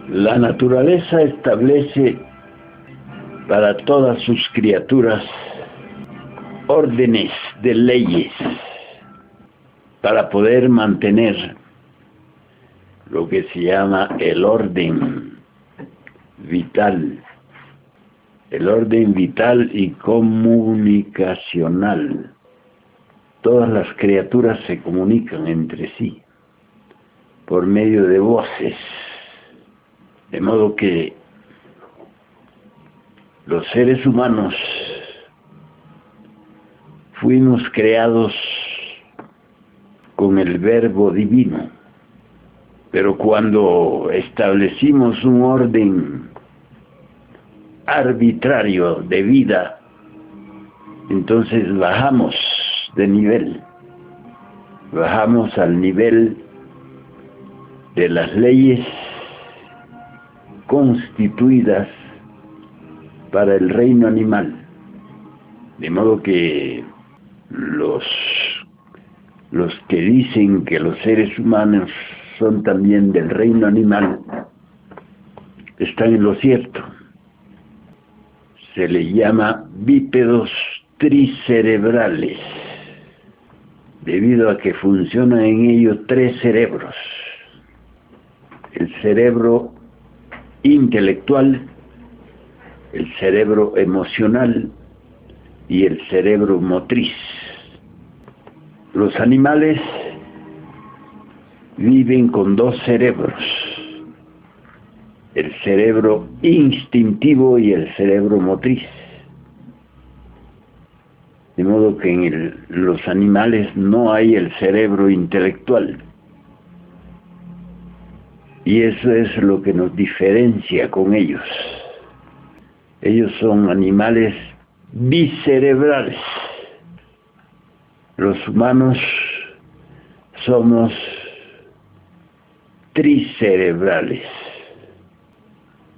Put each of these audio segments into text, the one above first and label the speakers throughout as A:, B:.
A: La naturaleza establece para todas sus criaturas órdenes de leyes para poder mantener lo que se llama el orden vital y comunicacional. Todas las criaturas se comunican entre sí por medio de voces, de modo que los seres humanos fuimos creados con el verbo divino, pero cuando establecimos un orden arbitrario de vida, entonces bajamos de nivel, bajamos al nivel de las leyes constituidas para el reino animal, de modo que los que dicen que los seres humanos son también del reino animal están en lo cierto. Se les llama bípedos tricerebrales, debido a que funcionan en ellos 3 cerebros: el cerebro intelectual, el cerebro emocional y el cerebro motriz. Los animales viven con 2 cerebros: el cerebro instintivo y el cerebro motriz. De modo que en los animales no hay el cerebro intelectual. Y eso es lo que nos diferencia con ellos. Ellos son animales bicerebrales. Los humanos somos tricerebrales.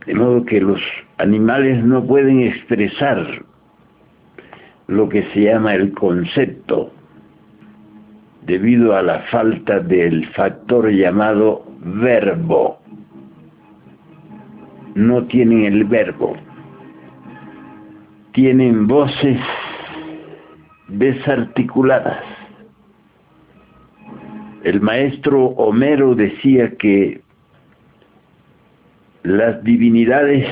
A: De modo que los animales no pueden expresar lo que se llama el concepto, debido a la falta del factor llamado verbo. No tienen el verbo. Tienen voces desarticuladas. El maestro Homero decía que las divinidades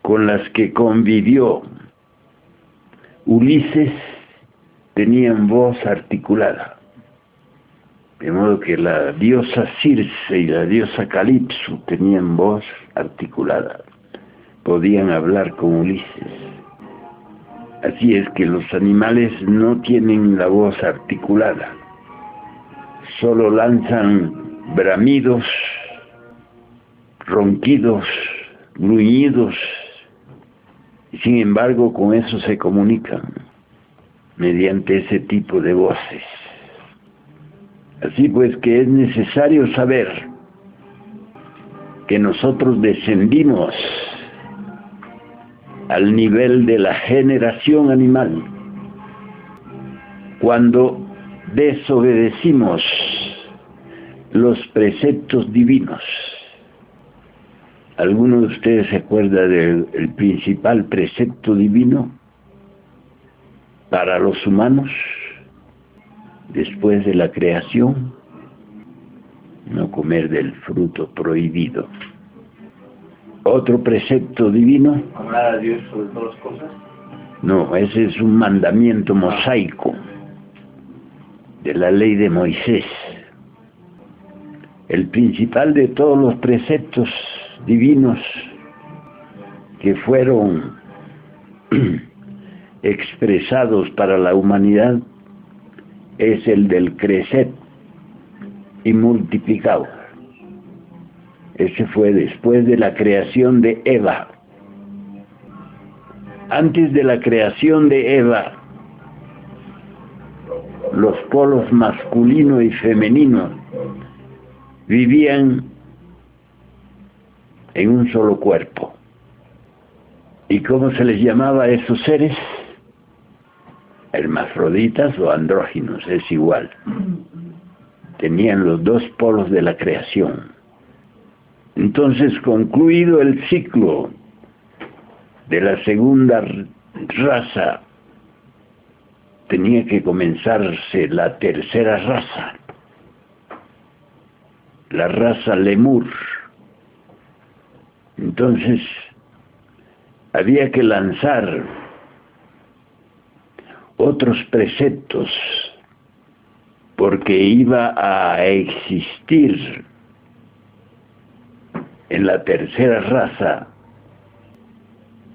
A: con las que convivió Ulises tenían voz articulada, de modo que la diosa Circe y la diosa Calipso tenían voz articulada, podían hablar con Ulises. Así es que los animales no tienen la voz articulada, solo lanzan bramidos, ronquidos, gruñidos, y sin embargo con eso se comunican mediante ese tipo de voces. Así pues que es necesario saber que nosotros descendimos al nivel de la generación animal cuando desobedecimos los preceptos divinos. ¿Alguno de ustedes se acuerda del principal precepto divino para los humanos después de la creación? No comer del fruto prohibido. Otro precepto divino.
B: ¿Amar a Dios sobre todas las cosas?
A: No, ese es un mandamiento mosaico de la ley de Moisés. El principal de todos los preceptos divinos que fueron expresados para la humanidad es el del creced y multiplicaos. Ese fue después de la creación de Eva. Antes de la creación de Eva, los polos masculino y femenino vivían en un solo cuerpo. ¿Y cómo se les llamaba a esos seres? Hermafroditas o andróginos, es igual. Tenían los 2 polos de la creación. Entonces, concluido el ciclo de la segunda raza, tenía que comenzarse la tercera raza, la raza Lemur. Entonces, había que lanzar otros preceptos, porque iba a existir en la tercera raza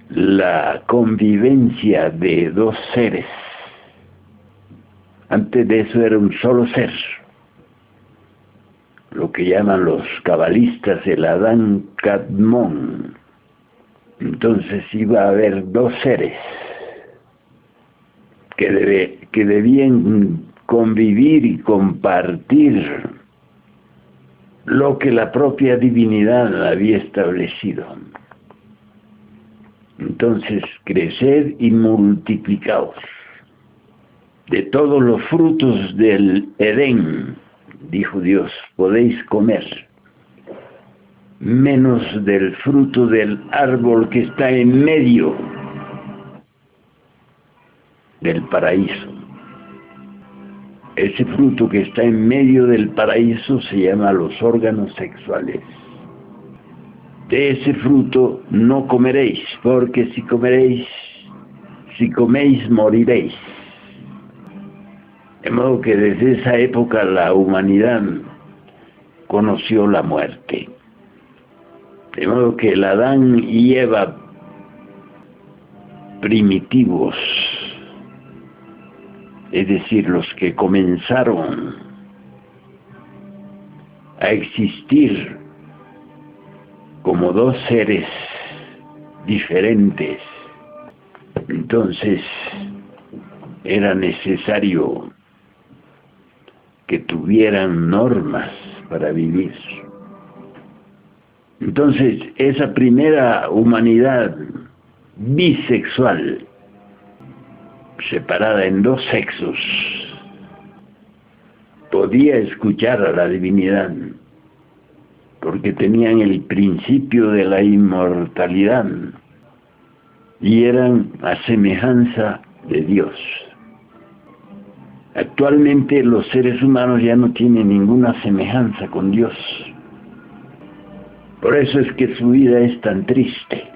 A: la convivencia de dos seres. Antes de eso era un solo ser, lo que llaman los cabalistas el Adán Kadmón. Entonces iba a haber dos seres que debían convivir y compartir lo que la propia divinidad había establecido. Entonces, creced y multiplicaos. De todos los frutos del Edén, dijo Dios, podéis comer, menos del fruto del árbol que está en medio del paraíso. Ese fruto que está en medio del paraíso se llama los órganos sexuales. De ese fruto no comeréis, porque si coméis, moriréis. De modo que desde esa época la humanidad conoció la muerte. De modo que el Adán y Eva primitivos, es decir, los que comenzaron a existir como dos seres diferentes, entonces era necesario que tuvieran normas para vivir. Entonces, esa primera humanidad bisexual, separada en dos sexos, podía escuchar a la divinidad, porque tenían el principio de la inmortalidad y eran a semejanza de Dios. Actualmente los seres humanos ya no tienen ninguna semejanza con Dios. Por eso es que su vida es tan triste.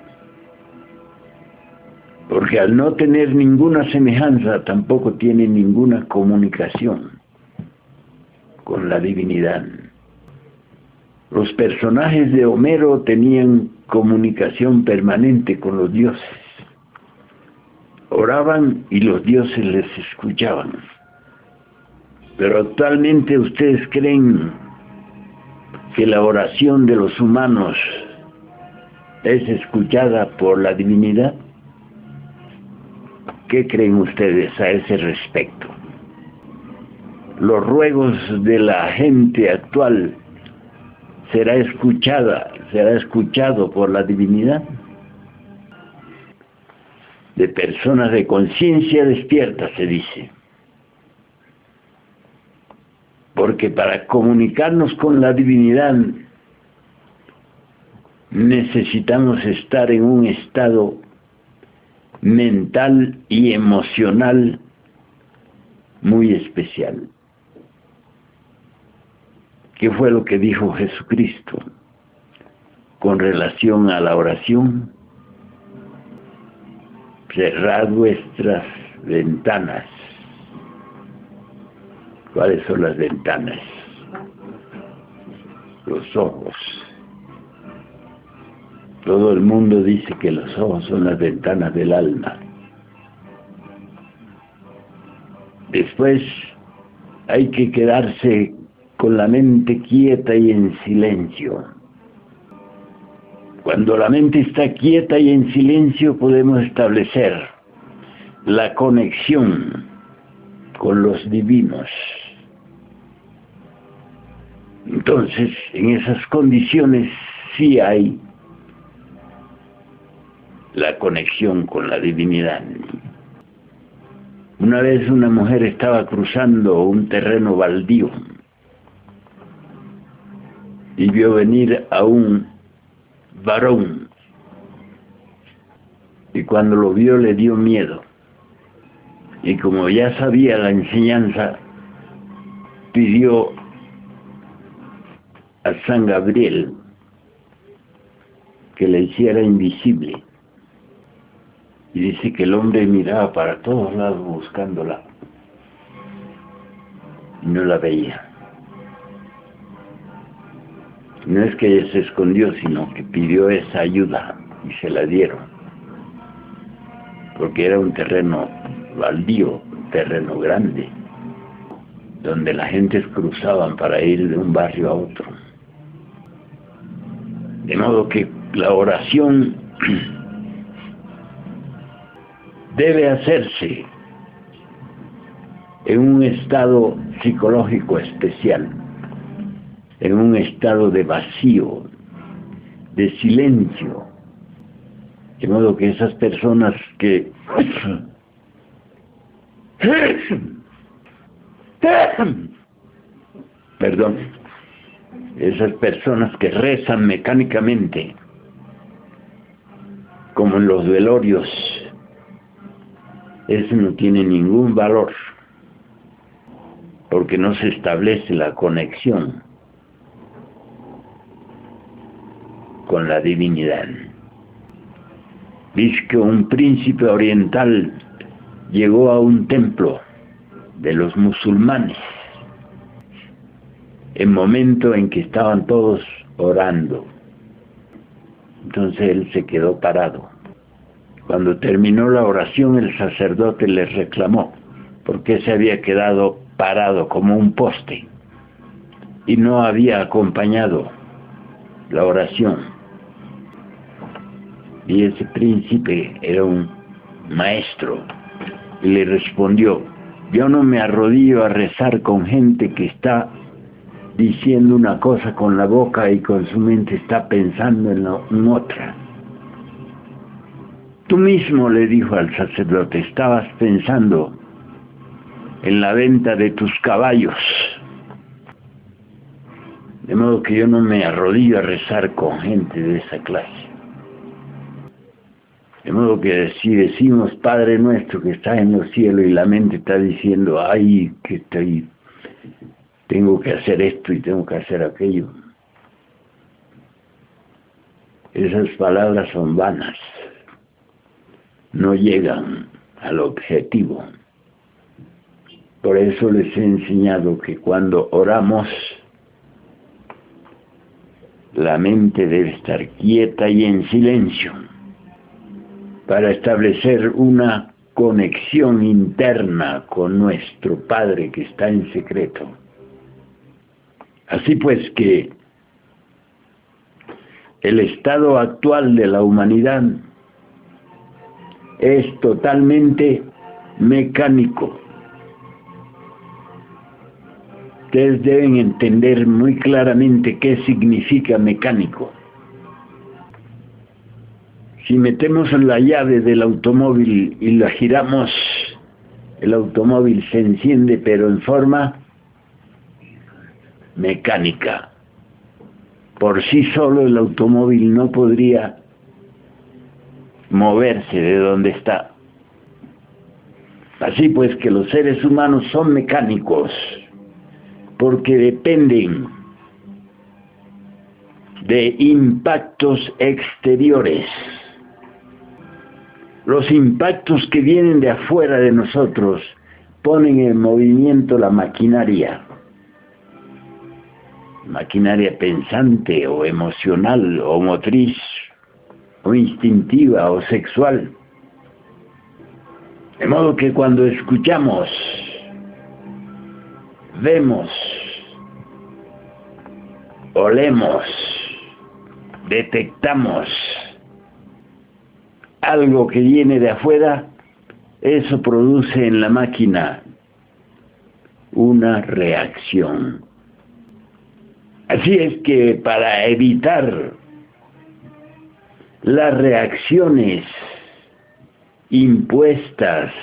A: Porque al no tener ninguna semejanza, tampoco tiene ninguna comunicación con la divinidad. Los personajes de Homero tenían comunicación permanente con los dioses. Oraban y los dioses les escuchaban. Pero actualmente ustedes creen que la oración de los humanos es escuchada por la divinidad. ¿Qué creen ustedes a ese respecto? Los ruegos de la gente actual será escuchado por la divinidad. De personas de conciencia despierta, se dice. Porque para comunicarnos con la divinidad necesitamos estar en un estado mental y emocional muy especial. ¿Qué fue lo que dijo Jesucristo con relación a la oración? Cerrad vuestras ventanas. ¿Cuáles son las ventanas? Los ojos. Todo el mundo dice que los ojos son las ventanas del alma. Después hay que quedarse con la mente quieta y en silencio. Cuando la mente está quieta y en silencio podemos establecer la conexión con los divinos. Entonces, en esas condiciones sí hay la conexión con la divinidad. Una vez una mujer estaba cruzando un terreno baldío y vio venir a un varón. Y cuando lo vio le dio miedo. Y como ya sabía la enseñanza, pidió a San Gabriel que le hiciera invisible. Y dice que el hombre miraba para todos lados buscándola. Y no la veía. No es que ella se escondió, sino que pidió esa ayuda y se la dieron. Porque era un terreno baldío, un terreno grande, donde las gentes cruzaban para ir de un barrio a otro. De modo que la oración debe hacerse en un estado psicológico especial, en un estado de vacío, de silencio, de modo que esas personas que perdón, esas personas que rezan mecánicamente, como en los velorios, eso no tiene ningún valor, porque no se establece la conexión con la divinidad. Dice que un príncipe oriental llegó a un templo de los musulmanes en momento en que estaban todos orando. Entonces él se quedó parado. Cuando terminó la oración, el sacerdote le reclamó por qué se había quedado parado como un poste y no había acompañado la oración. Y ese príncipe era un maestro y le respondió: yo no me arrodillo a rezar con gente que está diciendo una cosa con la boca y con su mente está pensando en otra. Tú mismo, le dijo al sacerdote, estabas pensando en la venta de tus caballos. De modo que yo no me arrodillo a rezar con gente de esa clase. De modo que si decimos Padre nuestro que estás en los cielos y la mente está diciendo, ay, que tengo que hacer esto y tengo que hacer aquello, esas palabras son vanas, no llegan al objetivo. Por eso les he enseñado que cuando oramos, la mente debe estar quieta y en silencio para establecer una conexión interna con nuestro Padre que está en secreto. Así pues que el estado actual de la humanidad es totalmente mecánico. Ustedes deben entender muy claramente qué significa mecánico. Si metemos la llave del automóvil y la giramos, el automóvil se enciende, pero en forma mecánica. Por sí solo el automóvil no podría moverse de donde está. Así pues que los seres humanos son mecánicos, porque dependen de impactos exteriores. Los impactos que vienen de afuera de nosotros ponen en movimiento la maquinaria pensante o emocional o motriz o instintiva o sexual. De modo que cuando escuchamos, vemos, olemos, detectamos algo que viene de afuera, eso produce en la máquina una reacción. Así es que para evitar las reacciones impuestas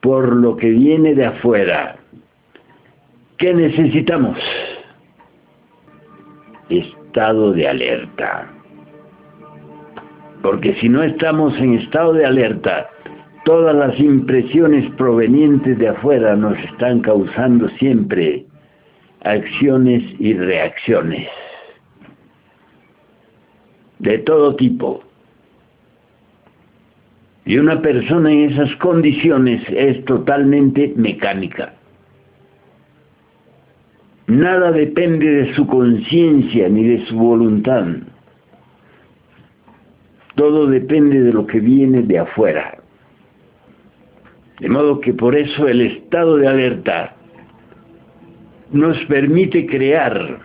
A: por lo que viene de afuera, ¿qué necesitamos? Estado de alerta. Porque si no estamos en estado de alerta, todas las impresiones provenientes de afuera nos están causando siempre acciones y reacciones de todo tipo. Y una persona en esas condiciones es totalmente mecánica. Nada depende de su conciencia ni de su voluntad. Todo depende de lo que viene de afuera. De modo que por eso el estado de alerta nos permite crear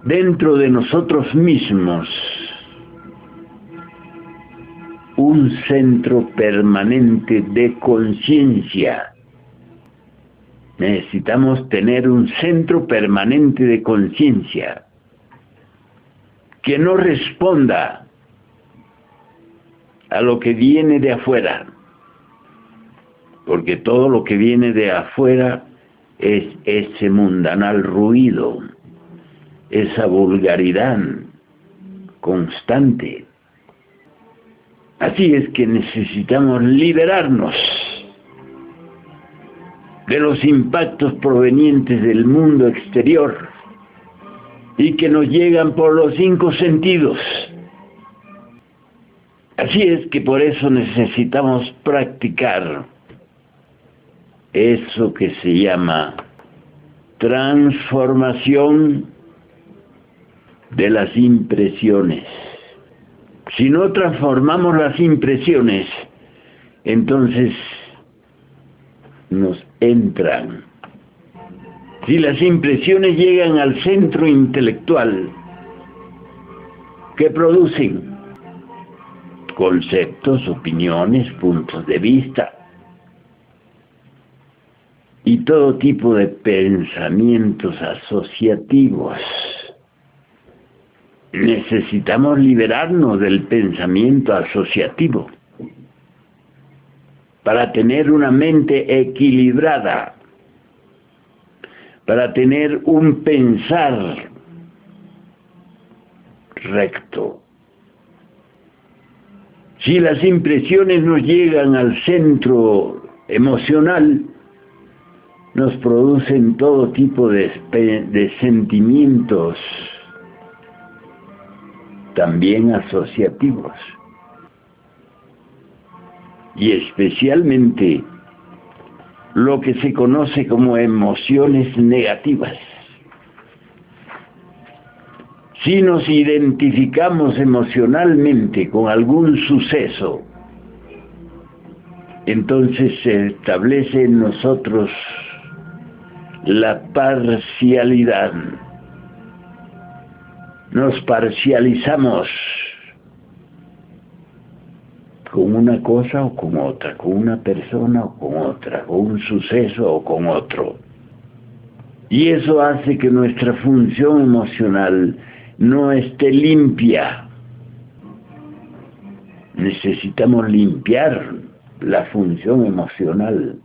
A: dentro de nosotros mismos un centro permanente de conciencia. Necesitamos tener un centro permanente de conciencia que no responda a lo que viene de afuera, porque todo lo que viene de afuera es ese mundanal ruido, esa vulgaridad constante. Así es que necesitamos liberarnos de los impactos provenientes del mundo exterior y que nos llegan por los 5 sentidos. Así es que por eso necesitamos practicar eso que se llama transformación de las impresiones. Si no transformamos las impresiones, entonces nos entran. Si las impresiones llegan al centro intelectual, ¿qué producen? Conceptos, opiniones, puntos de vista y todo tipo de pensamientos asociativos. Necesitamos liberarnos del pensamiento asociativo para tener una mente equilibrada, para tener un pensar recto. Si las impresiones nos llegan al centro emocional, nos producen todo tipo de sentimientos también asociativos, y especialmente lo que se conoce como emociones negativas. Si nos identificamos emocionalmente con algún suceso, entonces se establece en nosotros la parcialidad. Nos parcializamos con una cosa o con otra, con una persona o con otra, con un suceso o con otro. Y eso hace que nuestra función emocional no esté limpia. Necesitamos limpiar la función emocional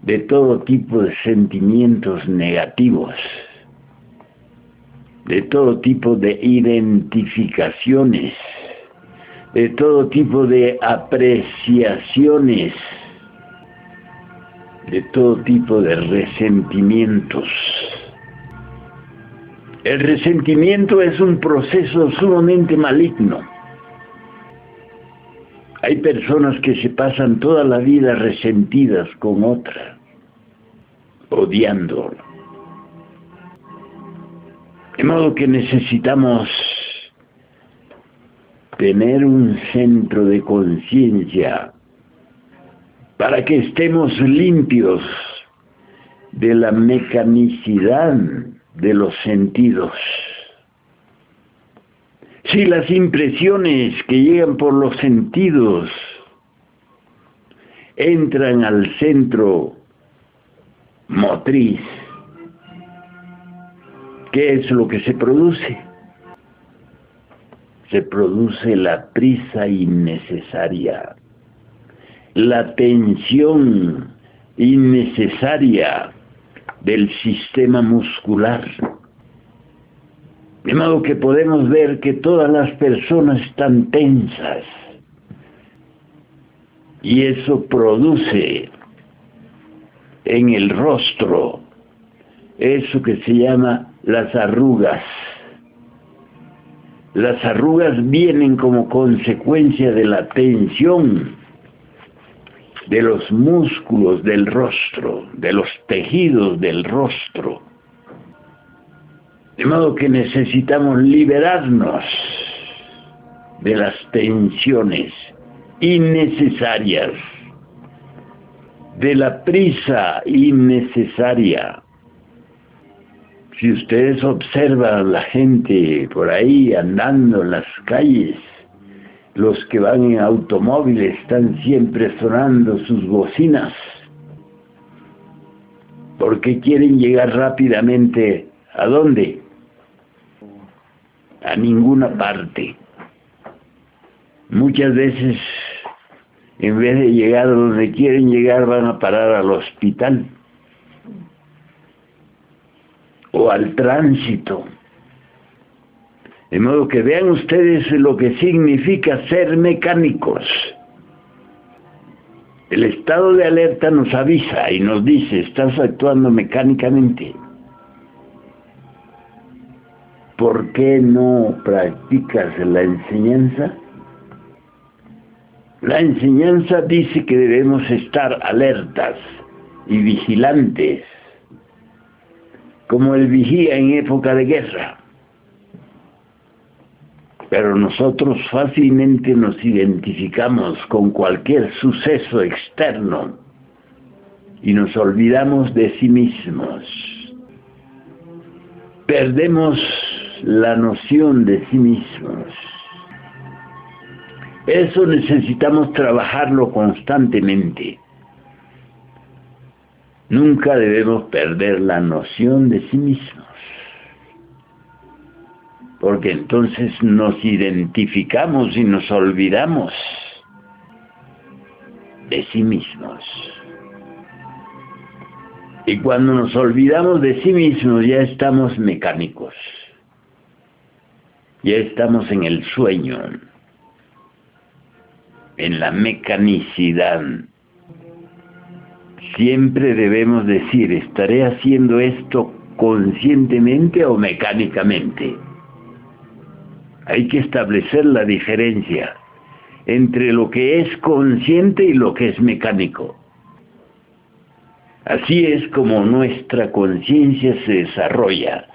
A: de todo tipo de sentimientos negativos, de todo tipo de identificaciones, de todo tipo de apreciaciones, de todo tipo de resentimientos. El resentimiento es un proceso sumamente maligno. Hay personas que se pasan toda la vida resentidas con otra, odiando. De modo que necesitamos tener un centro de conciencia para que estemos limpios de la mecanicidad de los sentidos. Si las impresiones que llegan por los sentidos entran al centro motriz, ¿qué es lo que se produce? Se produce la prisa innecesaria, la tensión innecesaria del sistema muscular. De modo que podemos ver que todas las personas están tensas. Y eso produce en el rostro eso que se llama las arrugas. Las arrugas vienen como consecuencia de la tensión de los músculos del rostro, de los tejidos del rostro. De modo que necesitamos liberarnos de las tensiones innecesarias, de la prisa innecesaria. Si ustedes observan a la gente por ahí andando en las calles, los que van en automóviles están siempre sonando sus bocinas, porque quieren llegar rápidamente. ¿A dónde? A ninguna parte. Muchas veces, en vez de llegar a donde quieren llegar, van a parar al hospital o al tránsito. De modo que vean ustedes lo que significa ser mecánicos. El estado de alerta nos avisa y nos dice: estás actuando mecánicamente. ¿Por qué no practicas la enseñanza? La enseñanza dice que debemos estar alertas y vigilantes, como el vigía en época de guerra. Pero nosotros fácilmente nos identificamos con cualquier suceso externo y nos olvidamos de sí mismos. Perdemos la noción de sí mismos. Eso necesitamos trabajarlo constantemente. Nunca debemos perder la noción de sí mismos, porque entonces nos identificamos y nos olvidamos de sí mismos. Y cuando nos olvidamos de sí mismos, ya estamos mecánicos, ya estamos en el sueño, en la mecanicidad. Siempre debemos decir: ¿estaré haciendo esto conscientemente o mecánicamente? Hay que establecer la diferencia entre lo que es consciente y lo que es mecánico. Así es como nuestra conciencia se desarrolla,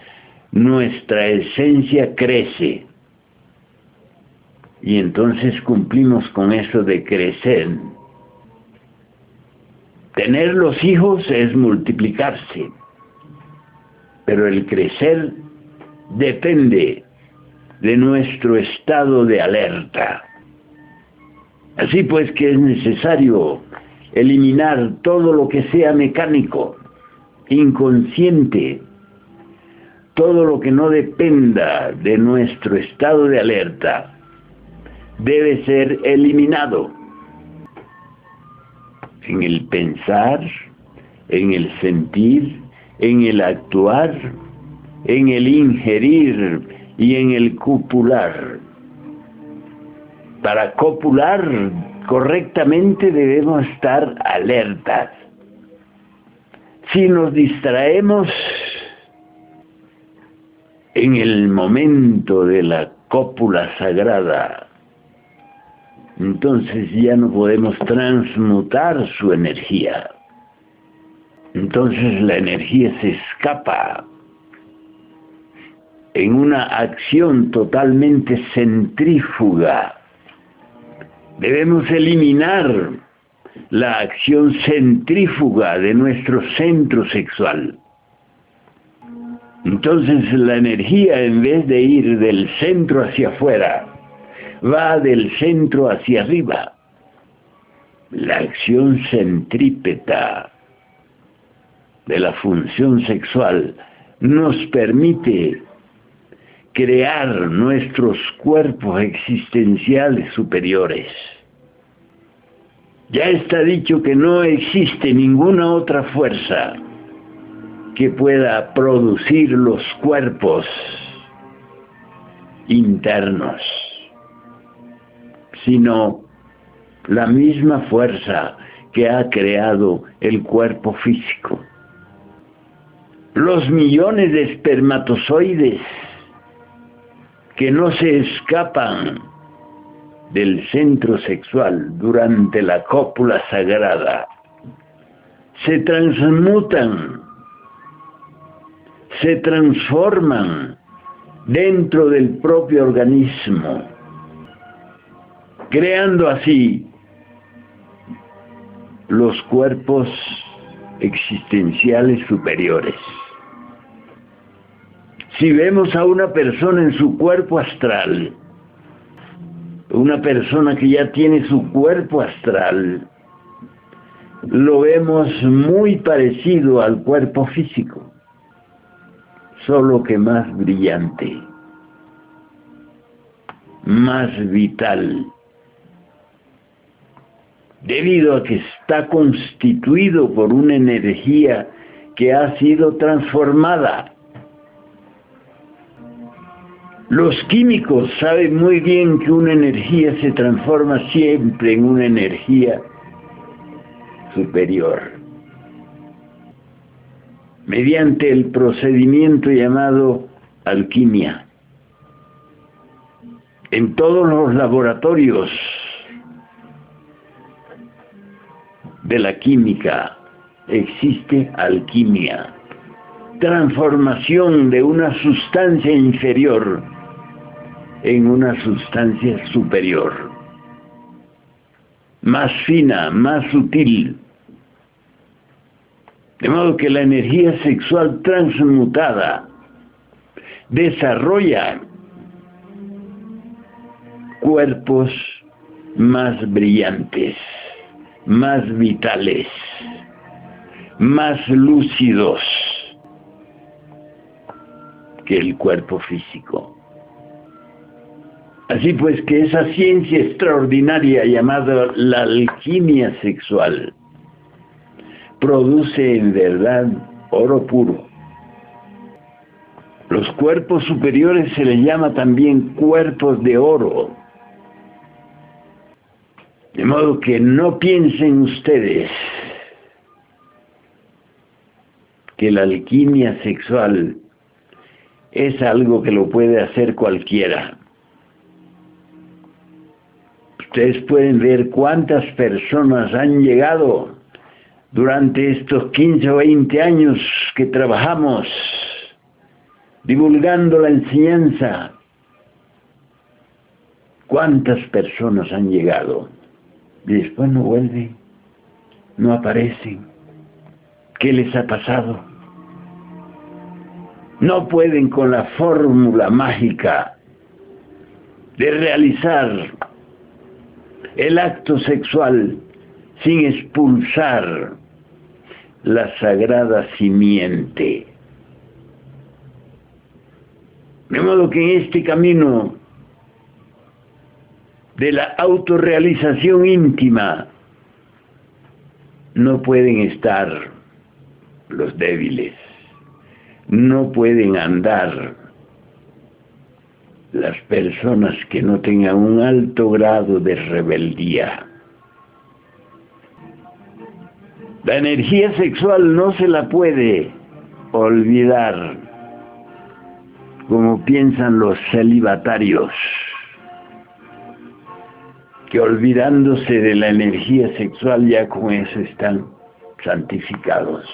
A: nuestra esencia crece. Y entonces cumplimos con eso de crecer. Tener los hijos es multiplicarse, pero el crecer depende de nuestro estado de alerta. Así pues que es necesario eliminar todo lo que sea mecánico, inconsciente, todo lo que no dependa de nuestro estado de alerta debe ser eliminado. En el pensar, en el sentir, en el actuar, en el ingerir y en el copular. Para copular correctamente debemos estar alertas. Si nos distraemos en el momento de la cópula sagrada, entonces ya no podemos transmutar su energía. Entonces la energía se escapa en una acción totalmente centrífuga. Debemos eliminar la acción centrífuga de nuestro centro sexual. Entonces la energía, en vez de ir del centro hacia afuera, va del centro hacia arriba. La acción centrípeta de la función sexual nos permite crear nuestros cuerpos existenciales superiores. Ya está dicho que no existe ninguna otra fuerza que pueda producir los cuerpos internos, sino la misma fuerza que ha creado el cuerpo físico. Los millones de espermatozoides que no se escapan del centro sexual durante la cópula sagrada se transmutan, se transforman dentro del propio organismo, creando así los cuerpos existenciales superiores. Si vemos a una persona en su cuerpo astral, una persona que ya tiene su cuerpo astral, lo vemos muy parecido al cuerpo físico, solo que más brillante, más vital, debido a que está constituido por una energía que ha sido transformada. Los químicos saben muy bien que una energía se transforma siempre en una energía superior, mediante el procedimiento llamado alquimia. En todos los laboratorios de la química existe alquimia, transformación de una sustancia inferior en una sustancia superior, más fina, más sutil. De modo que la energía sexual transmutada desarrolla cuerpos más brillantes, más vitales, más lúcidos que el cuerpo físico. Así pues que esa ciencia extraordinaria llamada la alquimia sexual produce en verdad oro puro. Los cuerpos superiores se les llama también cuerpos de oro. De modo que no piensen ustedes que la alquimia sexual es algo que lo puede hacer cualquiera. Ustedes pueden ver cuántas personas han llegado durante estos 15 o 20 años que trabajamos divulgando la enseñanza. ¿Cuántas personas han llegado? Y después no vuelven, no aparecen. ¿Qué les ha pasado? No pueden con la fórmula mágica de realizar el acto sexual sin expulsar la sagrada simiente. De modo que en este camino de la autorrealización íntima no pueden estar los débiles, no pueden andar las personas que no tengan un alto grado de rebeldía. La energía sexual no se la puede olvidar, como piensan los celibatarios, que olvidándose de la energía sexual ya con eso están santificados.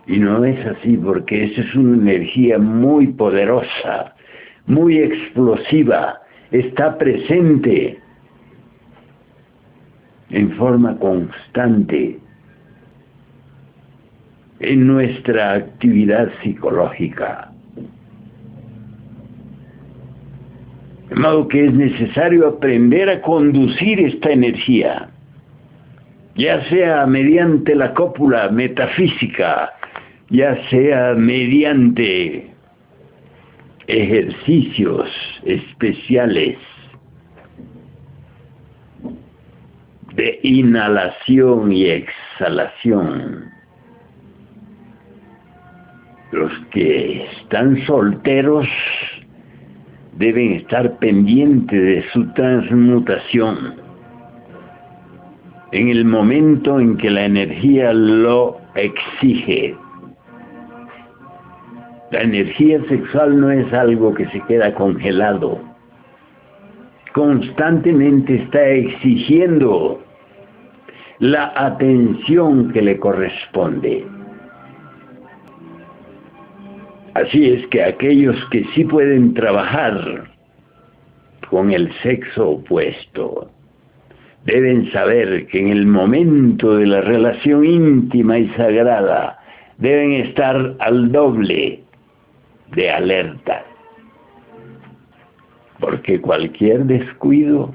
A: Y no es así, porque esa es una energía muy poderosa, muy explosiva, está presente en forma constante en nuestra actividad psicológica. De modo que es necesario aprender a conducir esta energía, ya sea mediante la cópula metafísica, ya sea mediante ejercicios especiales de inhalación y exhalación. Los que están solteros deben estar pendientes de su transmutación. En el momento en que la energía lo exige. La energía sexual no es algo que se queda congelado. Constantemente está exigiendo la atención que le corresponde. Así es que aquellos que sí pueden trabajar con el sexo opuesto, deben saber que en el momento de la relación íntima y sagrada deben estar al doble de alerta, porque cualquier descuido,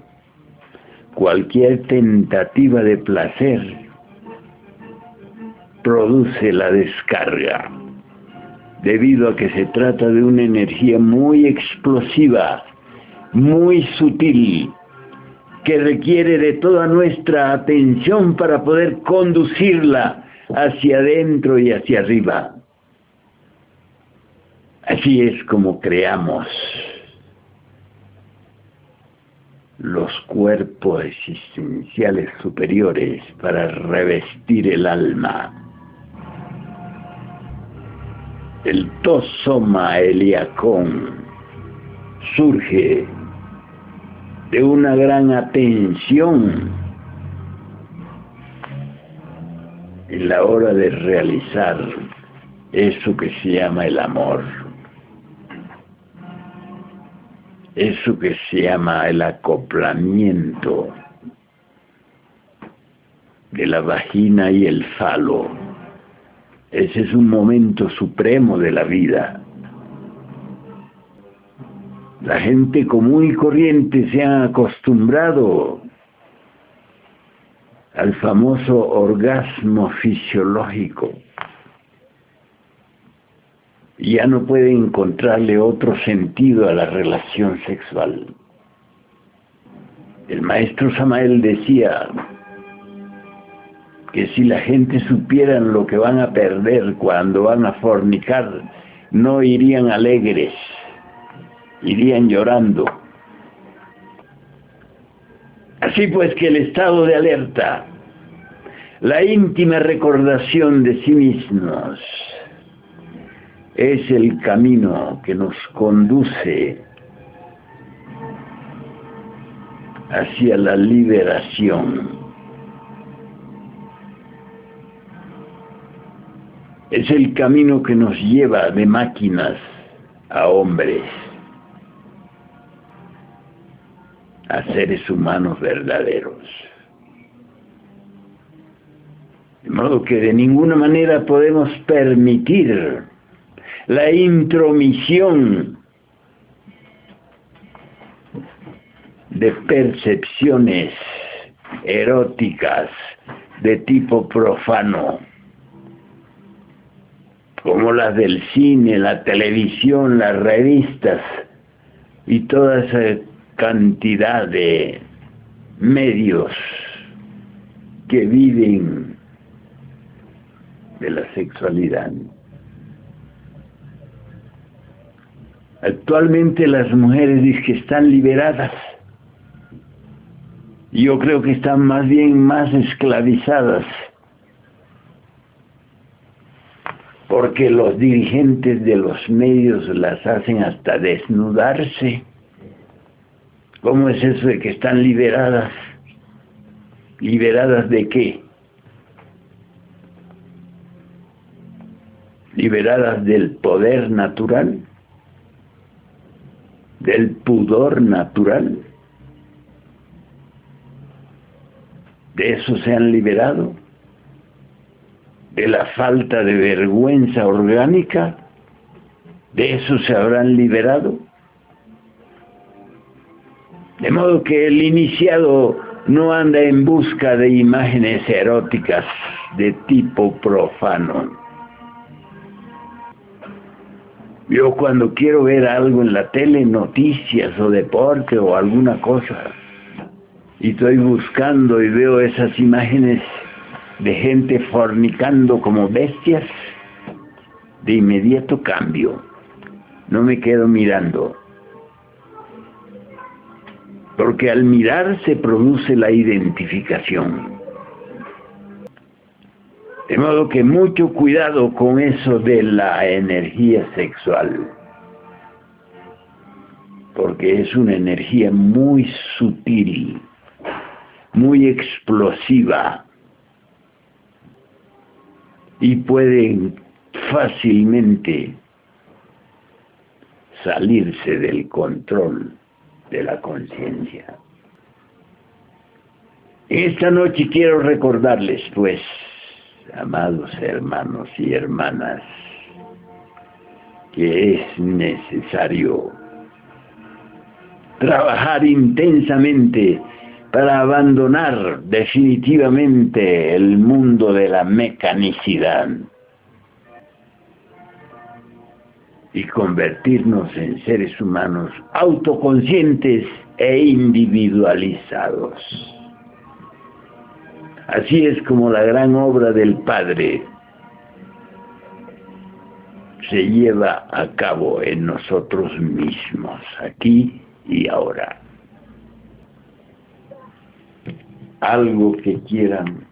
A: cualquier tentativa de placer produce la descarga, debido a que se trata de una energía muy explosiva, muy sutil, que requiere de toda nuestra atención para poder conducirla hacia adentro y hacia arriba. Así es como creamos los cuerpos existenciales superiores para revestir el alma. El Tosoma Eliacón surge de una gran atención en la hora de realizar eso que se llama el amor, eso que se llama el acoplamiento de la vagina y el falo. Ese es un momento supremo de la vida. La gente común y corriente se ha acostumbrado al famoso orgasmo fisiológico y ya no puede encontrarle otro sentido a la relación sexual. El maestro Samael decía que si la gente supieran lo que van a perder cuando van a fornicar, no irían alegres, irían llorando. Así pues que el estado de alerta, la íntima recordación de sí mismos, es el camino que nos conduce hacia la liberación. Es el camino que nos lleva de máquinas a hombres, a seres humanos verdaderos. De modo que de ninguna manera podemos permitir la intromisión de percepciones eróticas de tipo profano, como las del cine, la televisión, las revistas y toda esa cantidad de medios que viven de la sexualidad. Actualmente las mujeres dicen que están liberadas. Yo creo que están más bien más esclavizadas, porque los dirigentes de los medios las hacen hasta desnudarse. ¿Cómo es eso de que están liberadas? ¿Liberadas de qué? ¿Liberadas del poder natural? ¿Del pudor natural? ¿De eso se han liberado? ¿De la falta de vergüenza orgánica? ¿De eso se habrán liberado? De modo que el iniciado no anda en busca de imágenes eróticas de tipo profano. Yo cuando quiero ver algo en la tele, noticias o deporte o alguna cosa, y estoy buscando y veo esas imágenes de gente fornicando como bestias, de inmediato cambio. No me quedo mirando. porque al mirar se produce la identificación. De modo que mucho cuidado con eso de la energía sexual, porque es una energía muy sutil, muy explosiva, y puede fácilmente salirse del control de la conciencia. Esta noche quiero recordarles, pues, amados hermanos y hermanas, que es necesario trabajar intensamente para abandonar definitivamente el mundo de la mecanicidad y convertirnos en seres humanos autoconscientes e individualizados. Así es como la gran obra del Padre se lleva a cabo en nosotros mismos, aquí y ahora. Algo que quieran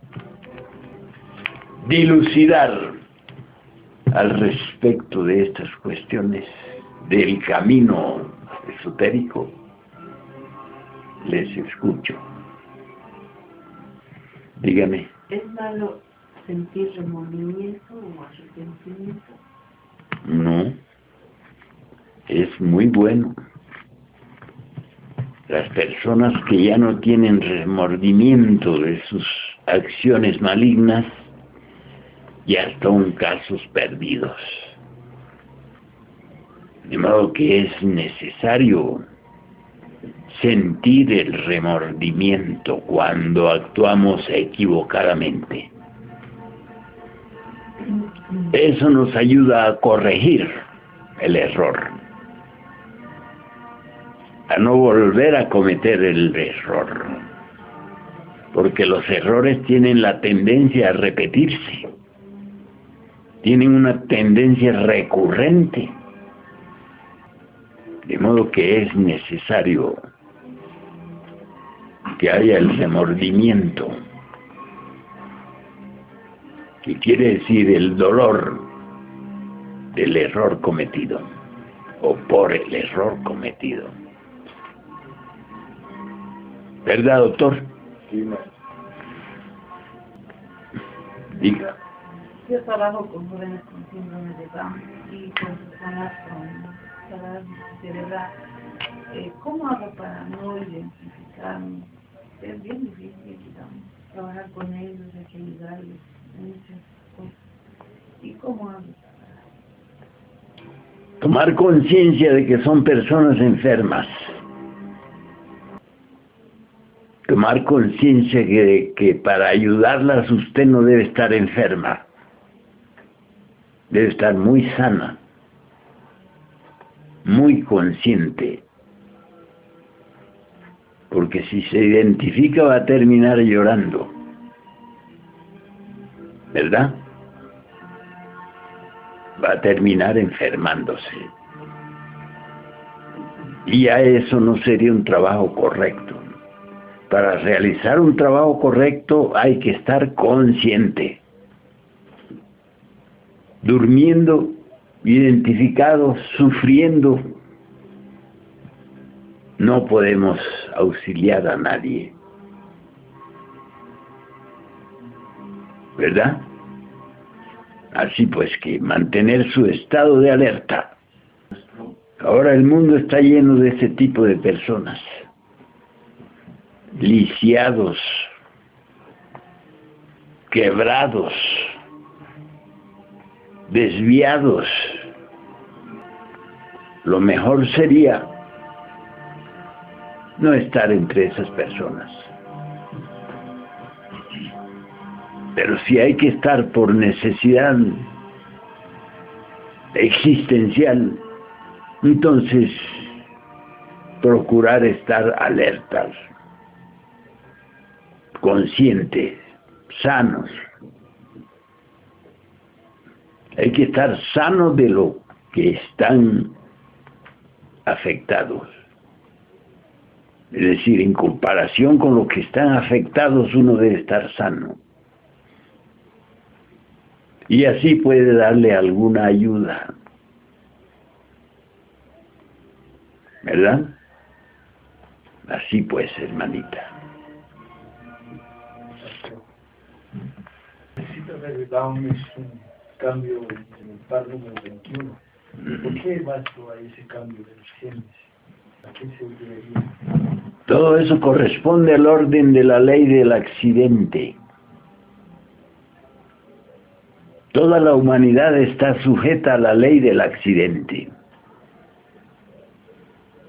A: dilucidar al respecto de estas cuestiones del camino esotérico, les escucho. Dígame.
C: ¿Es malo sentir remordimiento o arrepentimiento?
A: No, es muy bueno. Las personas que ya no tienen remordimiento de sus acciones malignas ya son casos perdidos. De modo que es necesario sentir el remordimiento cuando actuamos equivocadamente. Eso nos ayuda a corregir el error, a no volver a cometer el error, porque los errores tienen la tendencia a repetirse, tienen una tendencia recurrente, de modo que es necesario que haya el remordimiento, que quiere decir el dolor del error cometido o por el error cometido. ¿Verdad, doctor?
B: Sí, maestro.
A: Diga.
C: Yo trabajo con jóvenes con síndrome de Down y con personas con parálisis cerebral. ¿Cómo hago para no identificarme? Es bien difícil, digamos, trabajar con ellos, hay que ayudarles en muchas cosas. ¿Y cómo hago?
A: Tomar conciencia de que son personas enfermas. Tomar conciencia de que para ayudarlas usted no debe estar enferma. Debe estar muy sana, muy consciente. Porque si se identifica va a terminar llorando. ¿Verdad? Va a terminar enfermándose. Y a eso no sería un trabajo correcto. Para realizar un trabajo correcto hay que estar consciente. Durmiendo, identificado, sufriendo, no podemos auxiliar a nadie. ¿Verdad? Así pues que mantener su estado de alerta. Ahora el mundo está lleno de ese tipo de personas. Lisiados, quebrados, desviados. Lo mejor sería no estar entre esas personas. Pero si hay que estar por necesidad existencial, entonces procurar estar alertas, conscientes, sanos. Hay que estar sanos de lo que están afectados. Es decir, en comparación con los que están afectados, uno debe estar sano. Y así puede darle alguna ayuda. ¿Verdad? Así pues, hermanita.
D: Necesita de Down es un cambio en el par número 21. ¿Por qué bastó a ese cambio de los genes? ¿A qué se debería?
A: Todo eso corresponde al orden de la ley del accidente. Toda la humanidad está sujeta a la ley del accidente,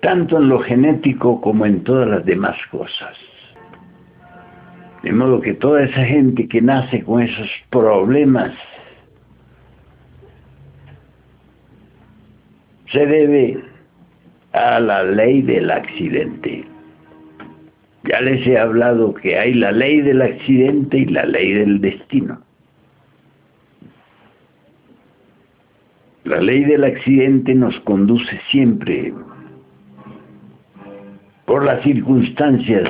A: tanto en lo genético como en todas las demás cosas. De modo que toda esa gente que nace con esos problemas se debe a la ley del accidente. Ya les he hablado que hay la ley del accidente y la ley del destino. La ley del accidente nos conduce siempre por las circunstancias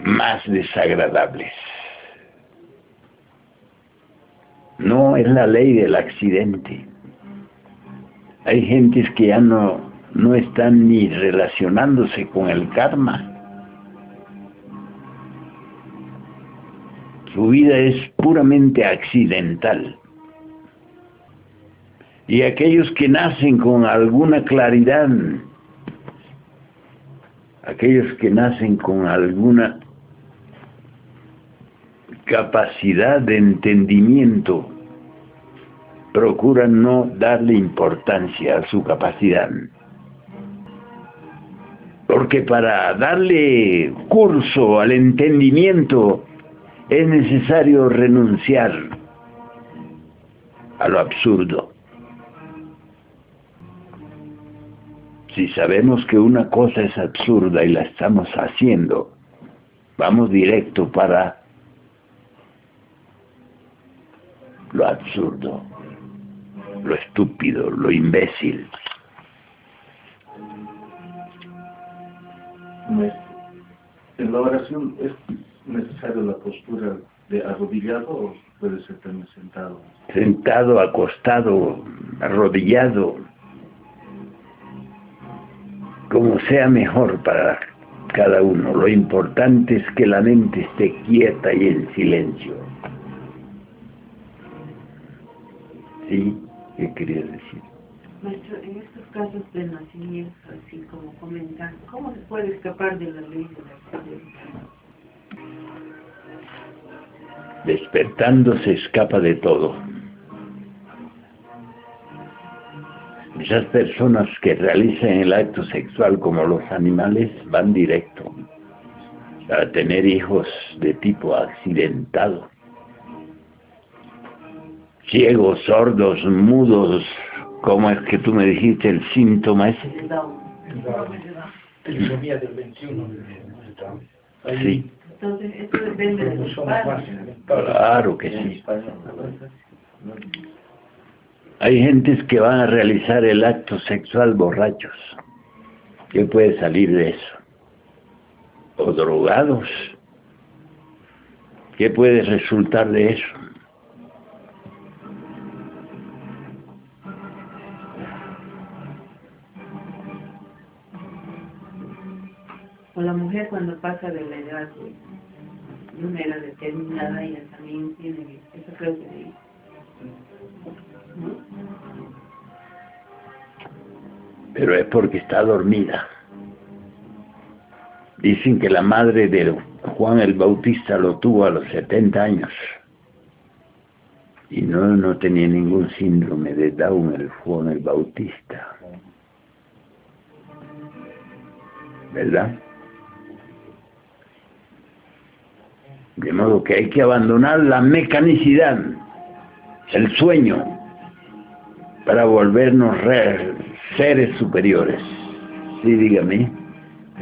A: más desagradables. No es la ley del accidente. Hay gentes que ya no están ni relacionándose con el karma. Su vida es puramente accidental. Y aquellos que nacen con alguna claridad, aquellos que nacen con alguna capacidad de entendimiento, procuran no darle importancia a su capacidad. Porque para darle curso al entendimiento es necesario renunciar a lo absurdo. Si sabemos que una cosa es absurda y la estamos haciendo, vamos directo para lo absurdo, lo estúpido, lo imbécil.
B: En la oración es necesaria la postura de arrodillado o puede ser también sentado.
A: Sentado, acostado, arrodillado, como sea mejor para cada uno. Lo importante es que la mente esté quieta y en silencio. ¿Sí? ¿Qué querías decir?
C: Maestro, en estos casos de nacimiento, así como comentan, ¿cómo se puede escapar de la ley de la accidente?
A: Despertando se escapa de todo. Esas personas que realizan el acto sexual como los animales van directo a tener hijos de tipo accidentado. Ciegos, sordos, mudos, ¿cómo es que tú me dijiste el síntoma ese?
D: Trisomía del 21.
A: Sí.
C: Entonces, esto depende de los padres.
A: Claro que sí. Hay gentes que van a realizar el acto sexual borrachos. ¿Qué puede salir de eso? O drogados. ¿Qué puede resultar de eso?
C: O la mujer cuando pasa de la edad de una edad determinada, ella también tiene esa clase de hijos. ¿No?
A: Pero es porque está dormida. Dicen que la madre de Juan el Bautista lo tuvo a los 70 años. Y no tenía ningún síndrome de Down el Juan el Bautista. ¿Verdad? De modo que hay que abandonar la mecanicidad, el sueño, para volvernos seres superiores. Sí, dígame.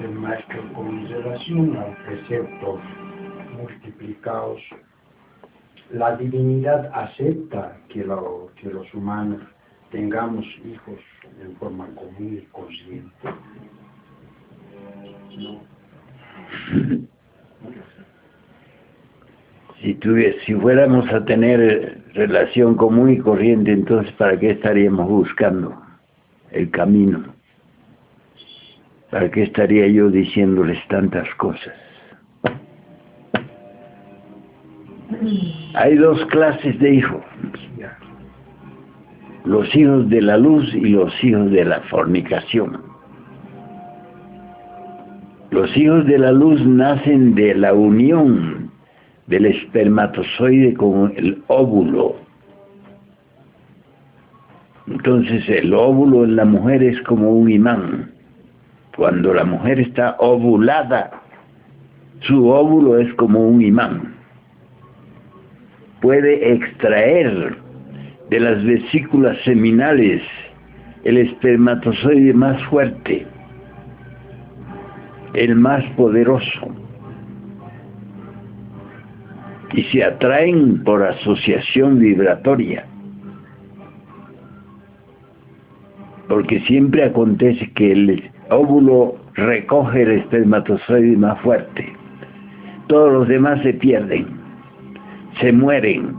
E: El maestro, con relación al precepto multiplicados, la divinidad acepta que los humanos tengamos hijos en forma común y consciente.
A: Si fuéramos a tener relación común y corriente, entonces ¿para qué estaríamos buscando el camino? ¿Para qué estaría yo diciéndoles tantas cosas? Hay dos clases de hijos: los hijos de la luz y los hijos de la fornicación. Los hijos de la luz nacen de la unión del espermatozoide con el óvulo. Entonces el óvulo en la mujer es como un imán. Cuando la mujer está ovulada, su óvulo es como un imán. Puede extraer de las vesículas seminales el espermatozoide más fuerte, el más poderoso, y se atraen por asociación vibratoria, porque siempre acontece que el óvulo recoge el espermatozoide más fuerte. Todos los demás se pierden, se mueren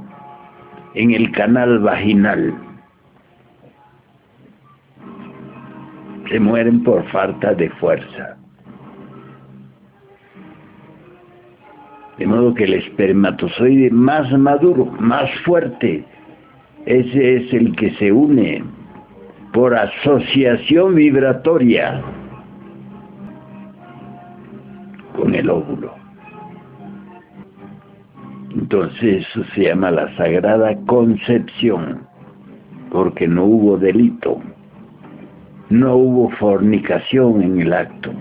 A: en el canal vaginal, se mueren por falta de fuerza. De modo que el espermatozoide más maduro, más fuerte, ese es el que se une por asociación vibratoria con el óvulo. Entonces eso se llama la Sagrada Concepción, porque no hubo delito, no hubo fornicación en el acto.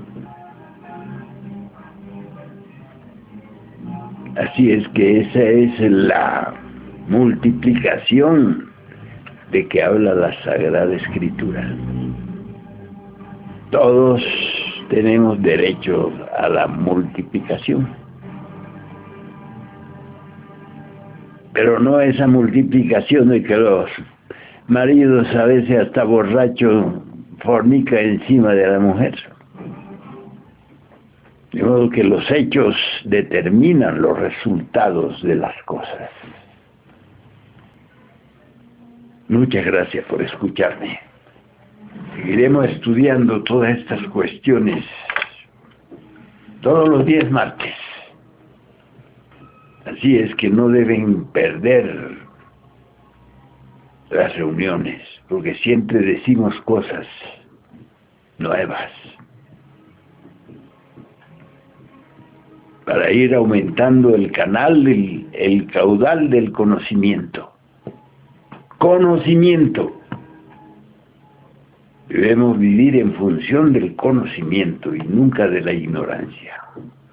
A: Así es que esa es la multiplicación de que habla la Sagrada Escritura. Todos tenemos derecho a la multiplicación, pero no esa multiplicación de que los maridos a veces hasta borrachos fornican encima de la mujer. De modo que los hechos determinan los resultados de las cosas. Muchas gracias por escucharme. Seguiremos estudiando todas estas cuestiones todos los días martes. Así es que no deben perder las reuniones, porque siempre decimos cosas nuevas, para ir aumentando el canal, el caudal del conocimiento. Conocimiento. Debemos vivir en función del conocimiento y nunca de la ignorancia.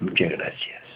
A: Muchas gracias.